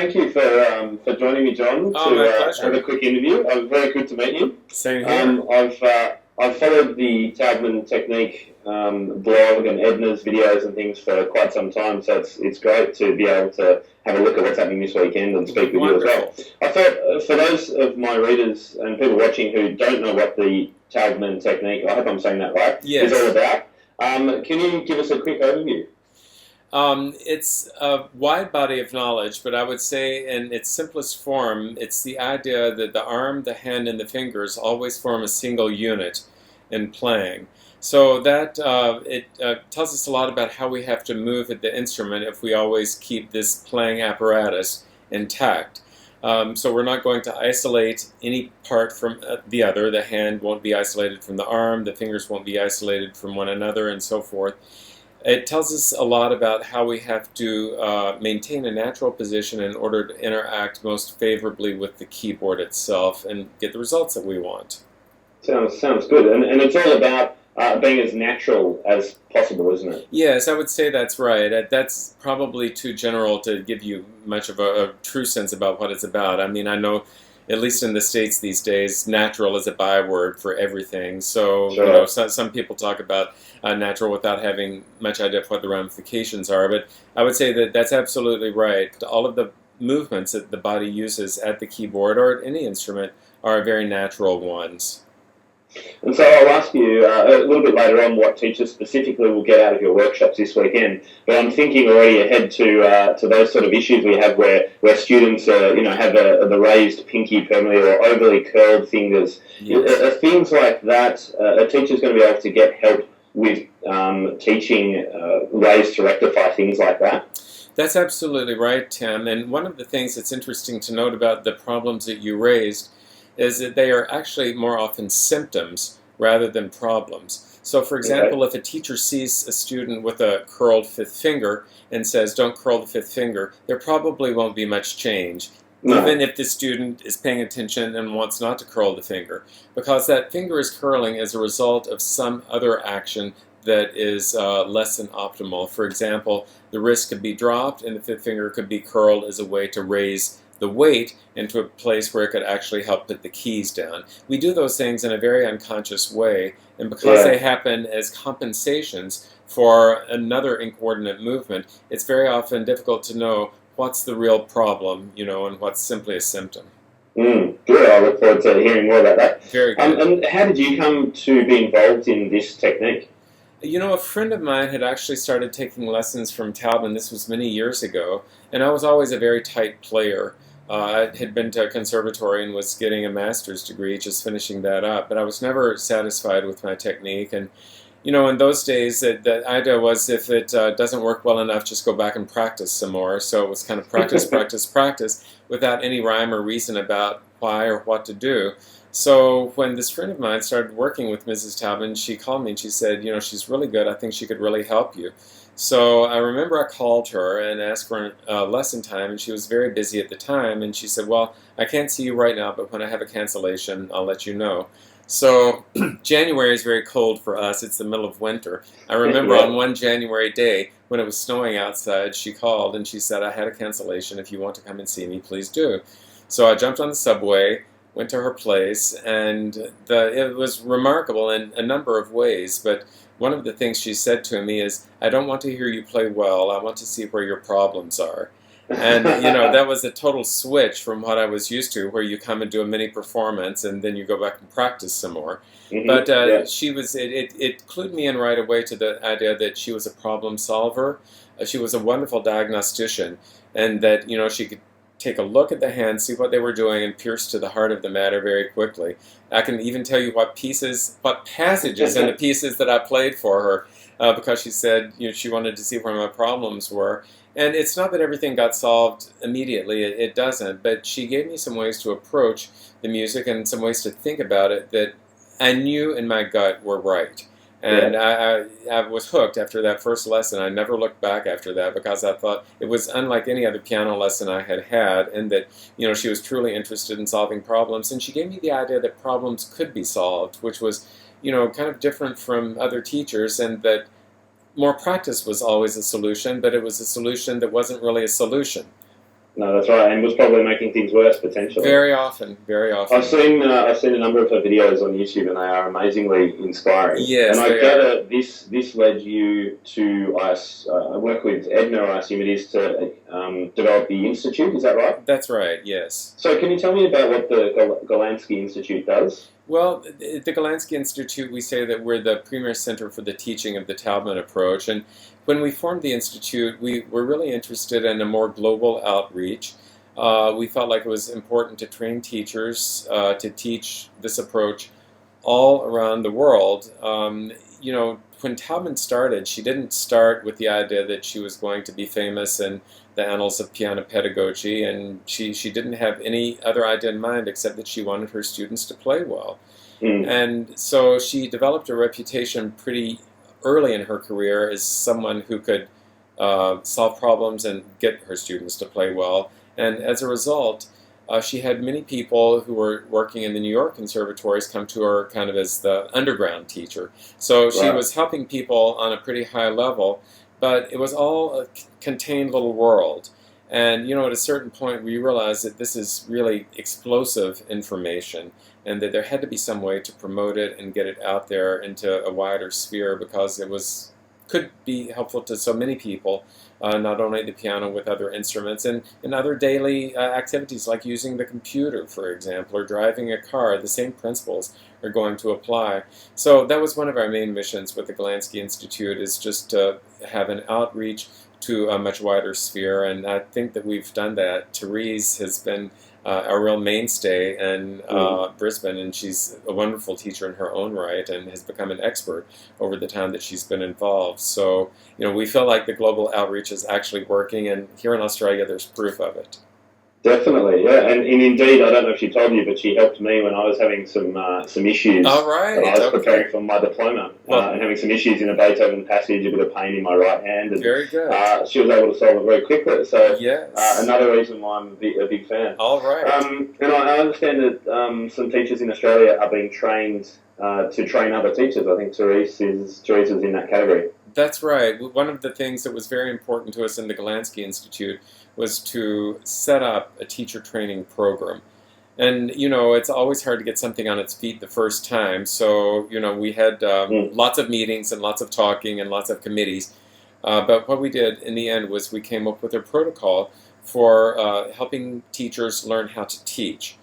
Thank you for joining me, John, Oh, my to pleasure. have a quick interview. Very good to meet you. Same here. I've followed the Taubman technique blog and Edna's videos and things for quite some time, so it's great to be able to have a look at what's happening this weekend and speak with you as well. Wonderful. I thought for those of my readers and people watching who don't know what the Taubman technique, I hope I'm saying that right, is all Yes. about, can you give us a quick overview? It's a wide body of knowledge, but I would say in its simplest form, it's the idea that the arm, the hand, and the fingers always form a single unit in playing. So that it tells us a lot about how we have to move at the instrument if we always keep this playing apparatus intact. So we're not going to isolate any part from the other. The hand won't be isolated from the arm, the fingers won't be isolated from one another, and so forth. It tells us a lot about how we have to maintain a natural position in order to interact most favorably with the keyboard itself and get the results that we want. Sounds good, and it's all about being as natural as possible, isn't it? Yes, I would say that's right. That's probably too general to give you much of a true sense about what it's about. I mean, I know, at least in the States these days, natural is a byword for everything. So, Sure. some people talk about natural without having much idea of what the ramifications are. But I would say that that's absolutely right. All of the movements that the body uses at the keyboard or at any instrument are very natural ones. And so I'll ask you a little bit later on what teachers specifically will get out of your workshops this weekend. But I'm thinking already ahead to those sort of issues we have where students have the raised pinky permanently or overly curled fingers. Yes. Things like that, a teacher's going to be able to get help with teaching ways to rectify things like that. That's absolutely right, Tim. And one of the things that's interesting to note about the problems that you raised is that they are actually more often symptoms rather than problems. So, for example, if a teacher sees a student with a curled fifth finger and says, "Don't curl the fifth finger," there probably won't be much change, No. even if the student is paying attention and wants not to curl the finger, because that finger is curling as a result of some other action that is less than optimal. For example, the wrist could be dropped and the fifth finger could be curled as a way to raise the weight into a place where it could actually help put the keys down. We do those things in a very unconscious way, and because they happen as compensations for another incoordinate movement, it's very often difficult to know what's the real problem, and what's simply a symptom. Good. I look forward to hearing more about that. Very good. And how did you come to be involved in this technique? A friend of mine had actually started taking lessons from Taubman. This was many years ago, and I was always a very tight player. I had been to a conservatory and was getting a master's degree, just finishing that up, but I was never satisfied with my technique. And, in those days, the idea was if it doesn't work well enough, just go back and practice some more. So it was kind of practice, practice, practice, without any rhyme or reason about why or what to do. So when this friend of mine started working with Mrs. Taubman, she called me and she said, she's really good. I think she could really help you. So I remember I called her and asked for lesson time, and she was very busy at the time, and she said, "Well, I can't see you right now, but when I have a cancellation, I'll let you know." So January is very cold for us. It's the middle of winter. I remember on one January day when it was snowing outside, she called and she said, "I had a cancellation. If you want to come and see me, please do." So I jumped on the subway, went to her place, and it was remarkable in a number of ways, but one of the things she said to me is, "I don't want to hear you play well, I want to see where your problems are." And, that was a total switch from what I was used to, where you come and do a mini performance and then you go back and practice some more. But it clued me in right away to the idea that she was a problem solver. She was a wonderful diagnostician, and that, she could take a look at the hands, see what they were doing, and pierce to the heart of the matter very quickly. I can even tell you what passages in the pieces that I played for her, because she said she wanted to see where my problems were. And it's not that everything got solved immediately, it doesn't, but she gave me some ways to approach the music and some ways to think about it that I knew in my gut were right. And I was hooked after that first lesson. I never looked back after that because I thought it was unlike any other piano lesson I had had, and that she was truly interested in solving problems. And she gave me the idea that problems could be solved, which was kind of different from other teachers, and that more practice was always a solution, but it was a solution that wasn't really a solution. No, that's right, and was probably making things worse potentially. Very often, very often. I've seen a number of her videos on YouTube, and they are amazingly inspiring. Yes, and I gather this led you to work with Edna, I assume it is, to develop the institute. Is that right? That's right. Yes. So, can you tell me about what the Golansky Institute does? Well, the Golansky Institute, we say that we're the premier center for the teaching of the Taubman approach. And when we formed the Institute, we were really interested in a more global outreach. We felt like it was important to train teachers to teach this approach all around the world. When Taubman started, she didn't start with the idea that she was going to be famous in the annals of piano pedagogy, and she didn't have any other idea in mind except that she wanted her students to play well. And so she developed a reputation pretty early in her career as someone who could solve problems and get her students to play well. And as a result, she had many people who were working in the New York conservatories come to her kind of as the underground teacher. So she was helping people on a pretty high level, but it was all a contained little world. And, at a certain point we realized that this is really explosive information and that there had to be some way to promote it and get it out there into a wider sphere, because it could be helpful to so many people, not only the piano with other instruments and other daily activities like using the computer, for example, or driving a car. The same principles are going to apply. So that was one of our main missions with the Golansky Institute, is just to have an outreach to a much wider sphere, and I think that we've done that. Therese has been a real mainstay in Brisbane, and she's a wonderful teacher in her own right and has become an expert over the time that she's been involved. So, we feel like the global outreach is actually working, and here in Australia there's proof of it. Definitely, yeah, and indeed, I don't know if she told you, but she helped me when I was having some issues. All right. When I was preparing for my diploma and having some issues in a Beethoven passage, a bit of pain in my right hand. And, very good. She was able to solve it very quickly. So yes. Another reason why I'm a big fan. All right. And I understand that some teachers in Australia are being trained to train other teachers. I think Therese is in that category. That's right. One of the things that was very important to us in the Golansky Institute was to set up a teacher training program. And, it's always hard to get something on its feet the first time. So, we had lots of meetings and lots of talking and lots of committees. But what we did in the end was we came up with a protocol for helping teachers learn how to teach.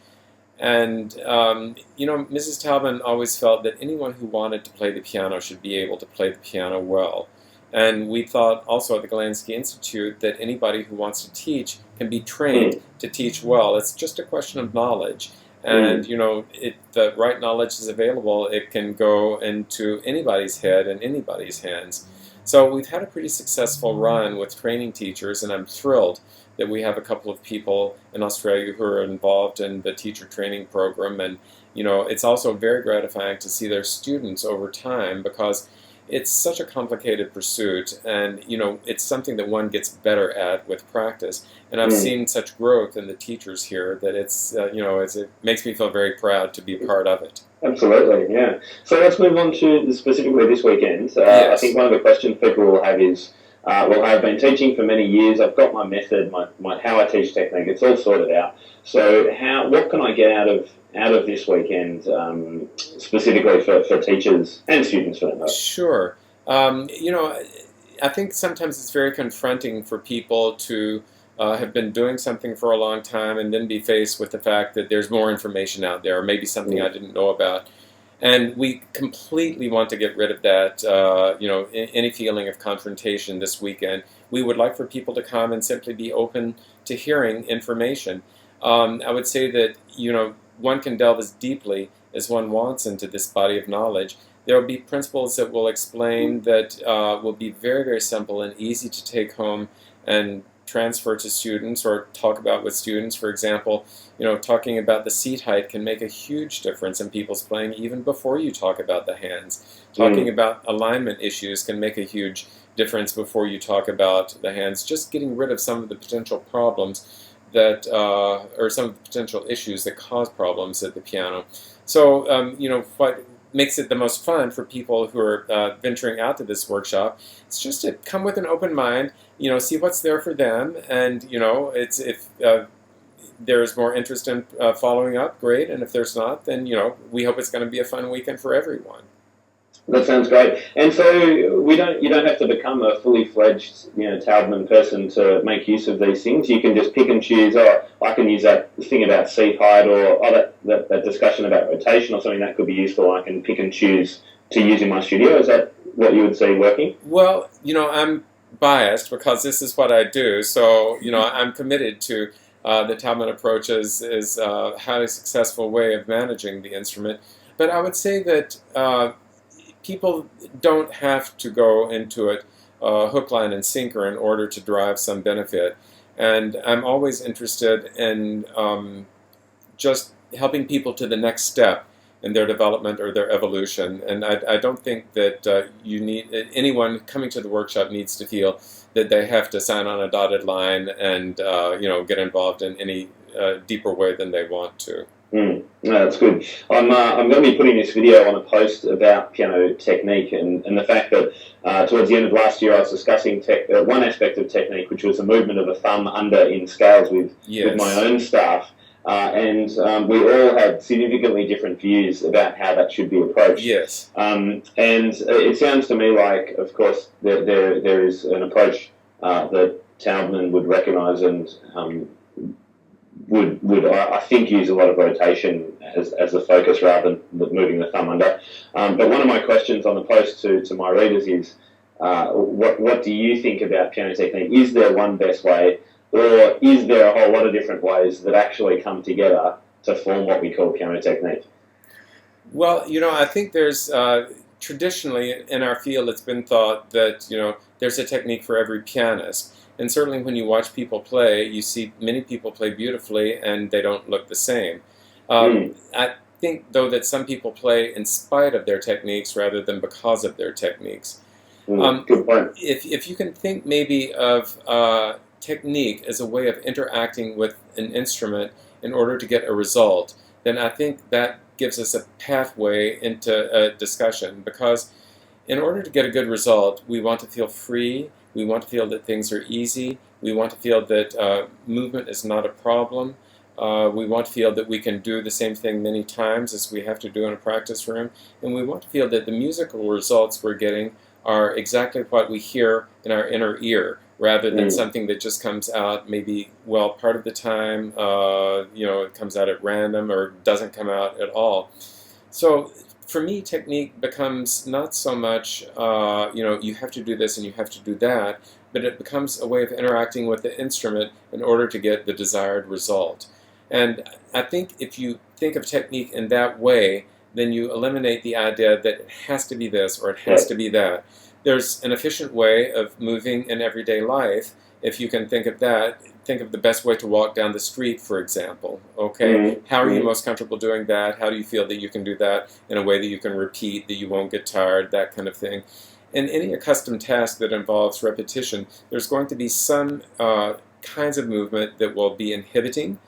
And, Mrs. Taubman always felt that anyone who wanted to play the piano should be able to play the piano well. And we thought also at the Golansky Institute that anybody who wants to teach can be trained to teach well. It's just a question of knowledge. And, if the right knowledge is available, it can go into anybody's head and anybody's hands. So we've had a pretty successful run with training teachers, and I'm thrilled that we have a couple of people in Australia who are involved in the teacher training program. And, it's also very gratifying to see their students over time, because it's such a complicated pursuit, and it's something that one gets better at with practice. And I've seen such growth in the teachers here that it makes me feel very proud to be a part of it. Absolutely, yeah. So let's move on to specifically this weekend. Yes. I think one of the questions people will have is, I've been teaching for many years. I've got my method, my how I teach technique. It's all sorted out. So what can I get out of this weekend, specifically for teachers and students for that matter? Sure. I think sometimes it's very confronting for people to have been doing something for a long time and then be faced with the fact that there's more information out there, or maybe something I didn't know about. And we completely want to get rid of that, any feeling of confrontation this weekend. We would like for people to come and simply be open to hearing information. I would say that, one can delve as deeply as one wants into this body of knowledge. There will be principles that we'll explain that will be very, very simple and easy to take home and transfer to students or talk about with students. For example, talking about the seat height can make a huge difference in people's playing even before you talk about the hands. Talking about alignment issues can make a huge difference before you talk about the hands. Just getting rid of some of the potential problems that, or some of the potential issues that cause problems at the piano. So, what makes it the most fun for people who are venturing out to this workshop. It's just to come with an open mind, see what's there for them, and it's if there's more interest in following up, great, and if there's not, then we hope it's going to be a fun weekend for everyone. That sounds great. And so you don't have to become a fully fledged Taubman person to make use of these things. You can just pick and choose. Oh, I can use that thing about seat height, or that discussion about rotation, or something that could be useful. I can pick and choose to use in my studio. Is that what you would see working? Well, I'm biased because this is what I do. So I'm committed to the Taubman approach is a highly successful way of managing the instrument. But I would say that people don't have to go into it hook, line, and sinker in order to derive some benefit. And I'm always interested in just helping people to the next step in their development or their evolution. And I don't think that anyone coming to the workshop needs to feel that they have to sign on a dotted line and get involved in any deeper way than they want to. No, that's good. I'm going to be putting this video on a post about piano technique and the fact that towards the end of last year I was discussing one aspect of technique, which was the movement of the thumb under in scales with my own staff. And we all had significantly different views about how that should be approached. Yes. And it sounds to me like, of course, there is an approach that Taubman would recognise and would I think use a lot of rotation as the focus rather than moving the thumb under. But one of my questions on the post to my readers is, what do you think about piano technique? Is there one best way, or is there a whole lot of different ways that actually come together to form what we call piano technique? Well, I think there's traditionally in our field it's been thought that there's a technique for every pianist. And certainly when you watch people play, you see many people play beautifully and they don't look the same. I think, though, that some people play in spite of their techniques rather than because of their techniques. Good point. If you can think maybe of technique as a way of interacting with an instrument in order to get a result, then I think that gives us a pathway into a discussion, because in order to get a good result, we want to feel free. We want to feel that things are easy. We want to feel that movement is not a problem. We want to feel that we can do the same thing many times as we have to do in a practice room. And we want to feel that the musical results we're getting are exactly what we hear in our inner ear, rather than something that just comes out maybe, part of the time, it comes out at random or doesn't come out at all. So for me, technique becomes not so much, you have to do this and you have to do that, but it becomes a way of interacting with the instrument in order to get the desired result. And I think if you think of technique in that way, then you eliminate the idea that it has to be this or it has to be that. There's an efficient way of moving in everyday life. If you can think of that, think of the best way to walk down the street, for example. Okay, how are you most comfortable doing that? How do you feel that you can do that in a way that you can repeat, that you won't get tired, that kind of thing? In any accustomed task that involves repetition, there's going to be some kinds of movement that will be inhibiting,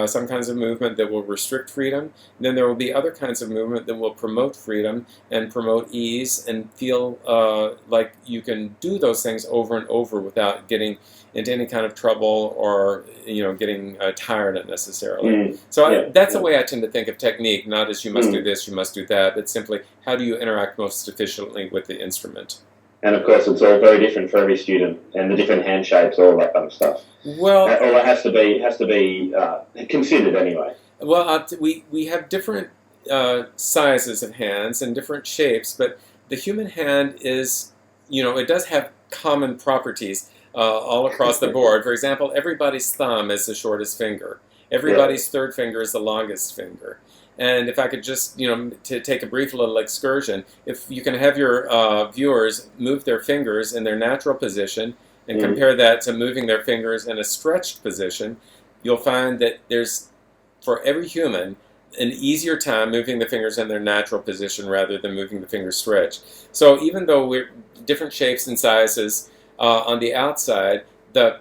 some kinds of movement that will restrict freedom. Then there will be other kinds of movement that will promote freedom and promote ease and feel like you can do those things over and over without getting into any kind of trouble or getting tired unnecessarily. So that's the way I tend to think of technique, not as you must do this, you must do that, but simply how do you interact most efficiently with the instrument. And of course, it's all very different for every student, and the different hand shapes, all that kind of stuff. Well, all that has to be considered anyway. Well, we have different sizes of hands and different shapes, but the human hand is, it does have common properties all across the board. For example, everybody's thumb is the shortest finger. Everybody's third finger is the longest finger. And if I could just, to take a brief little excursion, if you can have your viewers move their fingers in their natural position and compare that to moving their fingers in a stretched position, you'll find that there's, for every human, an easier time moving the fingers in their natural position rather than moving the fingers stretched. So even though we're different shapes and sizes on the outside, the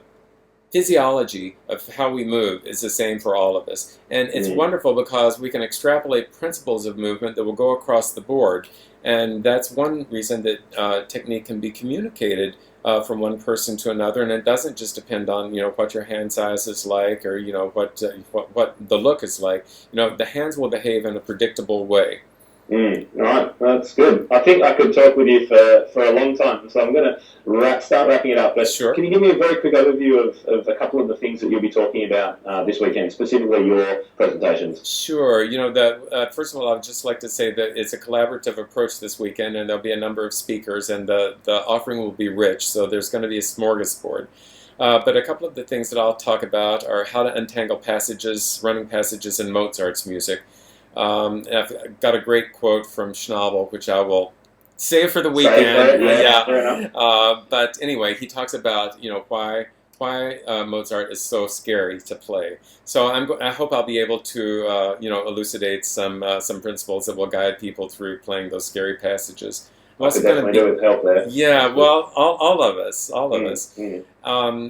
physiology of how we move is the same for all of us. And it's wonderful because we can extrapolate principles of movement that will go across the board. And that's one reason that technique can be communicated from one person to another, and it doesn't just depend on what your hand size is like, or what the look is like. The hands will behave in a predictable way. All right, that's good. I think I could talk with you for a long time, so I'm going to start wrapping it up. But sure. Can you give me a very quick overview of a couple of the things that you'll be talking about this weekend, specifically your presentations? Sure. First of all, I would just like to say that it's a collaborative approach this weekend, and there'll be a number of speakers, and the offering will be rich, so there's going to be a smorgasbord. But a couple of the things that I'll talk about are how to untangle passages, running passages in Mozart's music. I've got a great quote from Schnabel, which I will save for the weekend. But anyway, he talks about why Mozart is so scary to play. So I hope I'll be able to elucidate some principles that will guide people through playing those scary passages. I could definitely do with help there. Yeah, well, all of us. I'll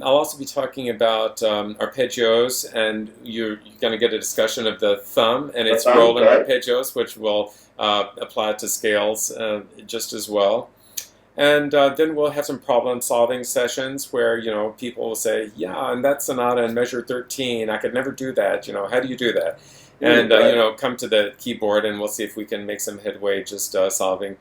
also be talking about arpeggios, and you're going to get a discussion of the thumb and its role in arpeggios, which will apply to scales just as well. And then we'll have some problem-solving sessions where people will say, "Yeah, and that sonata in measure 13, I could never do that. How do you do that?" And come to the keyboard, and we'll see if we can make some headway just solving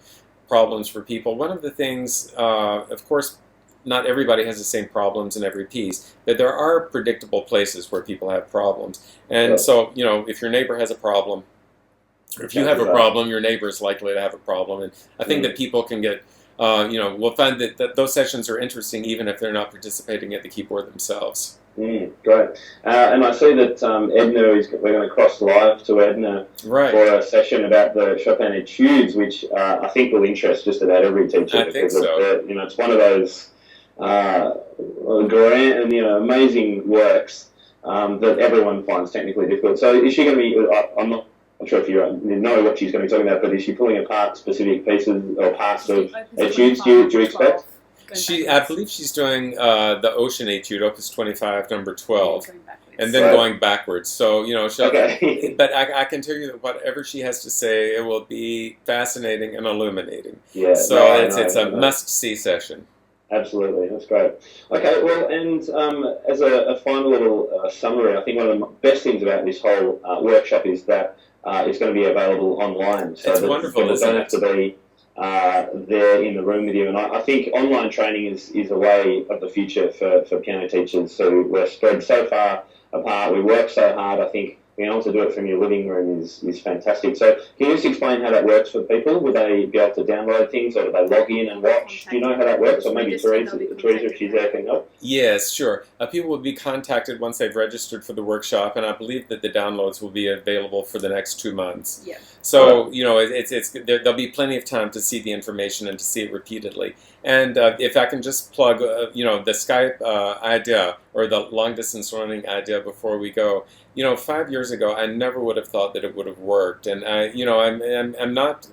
problems for people. One of the things, of course, not everybody has the same problems in every piece, but there are predictable places where people have problems. And so, if your neighbor has a problem, or if you have a problem, your neighbor is likely to have a problem. And I think that people can get, we'll find that those sessions are interesting even if they're not participating at the keyboard themselves. Great. And I see that we're going to cross live to Edna for a session about the Chopin etudes, which I think will interest just about every teacher. I think so. It's one of those grand, amazing works that everyone finds technically difficult. So is she going to be? I'm not sure if you know what she's going to be talking about, but is she pulling apart specific pieces or parts of etudes? Do you expect? I believe she's doing the Ocean Etude, Opus 25, number 12, and then going backwards. So, but I can tell you that whatever she has to say, it will be fascinating and illuminating. Yeah, so it's a must-see session. Absolutely, that's great. Okay, well, and as a final little summary, I think one of the best things about this whole workshop is that it's going to be available online. So it's wonderful, you don't have to be there in the room with you. And I think online training is a way of the future for piano teachers. So we're spread so far apart, we work so hard. I think being able to do it from your living room is fantastic. So can you just explain how that works for people? Would they be able to download things, or do they log in and watch? Do you know how that works? Or maybe Teresa, if she's there, can help? Yes, sure. People will be contacted once they've registered for the workshop, and I believe that the downloads will be available for the next 2 months. Yeah. So, there'll be plenty of time to see the information and to see it repeatedly. And if I can just plug, the Skype idea, or the long-distance learning idea before we go, 5 years ago, I never would have thought that it would have worked. And I'm not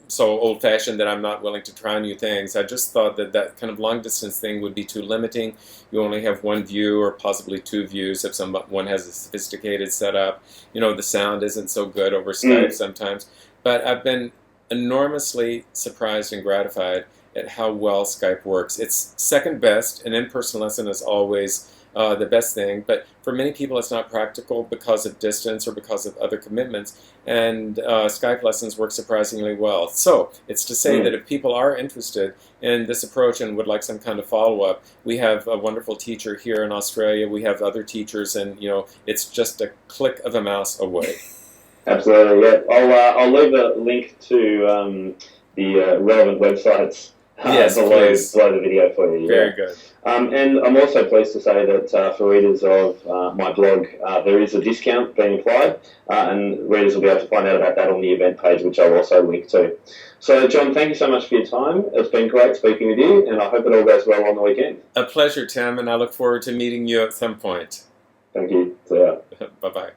so old-fashioned that I'm not willing to try new things. I just thought that kind of long-distance thing would be too limiting. You only have one view or possibly two views if someone has a sophisticated setup. The sound isn't so good over Skype sometimes. But I've been enormously surprised and gratified at how well Skype works. It's second best. An in-person lesson is always the best thing, but for many people it's not practical because of distance or because of other commitments, and Skype lessons work surprisingly well. So it's to say that if people are interested in this approach and would like some kind of follow-up, we have a wonderful teacher here in Australia, we have other teachers, and it's just a click of a mouse away. Absolutely, yeah. I'll leave a link to the relevant websites below the video for you. Very good. And I'm also pleased to say that for readers of my blog, there is a discount being applied, and readers will be able to find out about that on the event page, which I'll also link to. So, John, thank you so much for your time. It's been great speaking with you, and I hope it all goes well on the weekend. A pleasure, Tim, and I look forward to meeting you at some point. Thank you. See ya. Bye-bye.